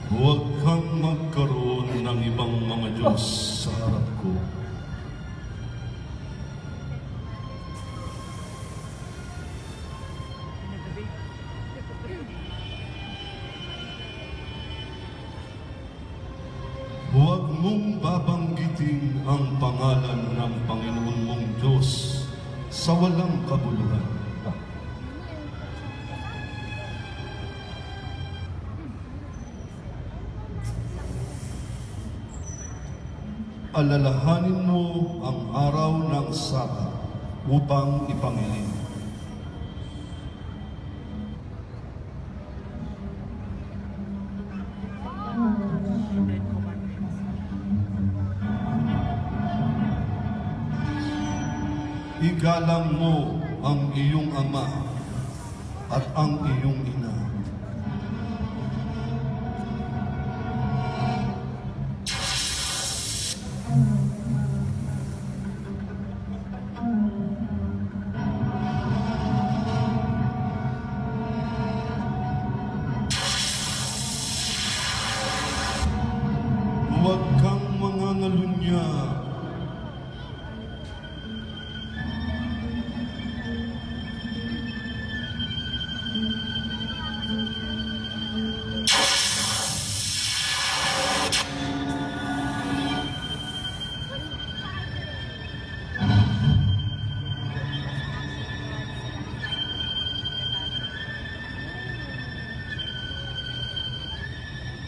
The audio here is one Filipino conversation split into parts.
Huwag kang magkaroon ng ibang mga Diyos sa harap ko. Huwag mong babanggitin ang pangalan ng Panginoon mong Diyos sa walang kabuluhan. Alalahanin mo ang araw ng Sabat upang ipangilin. Igalang mo ang iyong ama at ang iyong ina. Huwag kang mangangalunya.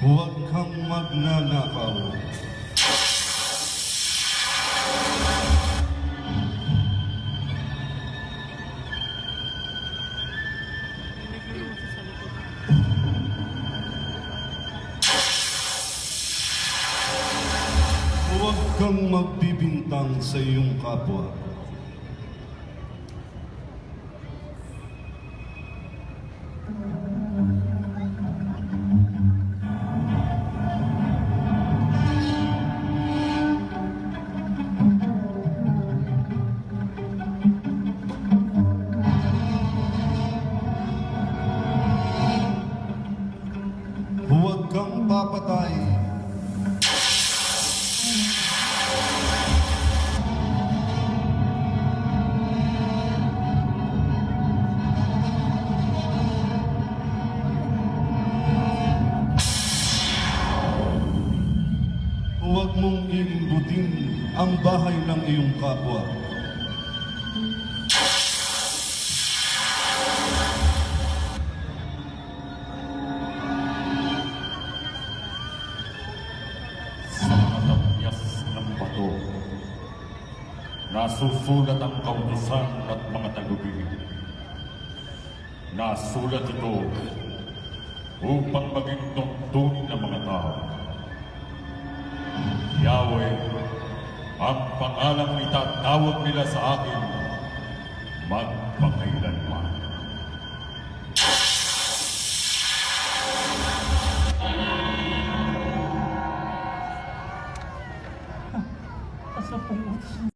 Huwag kang magnanakaw. Huwag kang magbibintang sa iyong kapwa. Huwag kang papatay. Huwag mong iimbutin ang bahay ng iyong kapwa. Sa mga tapyas ng bato, nasusulat ang kautusan at mga tagubilin. Nasulat ito upang maging tuntunin ng mga tao. Yahweh, ang pangalang itatawag nila sa akin magpakailanman.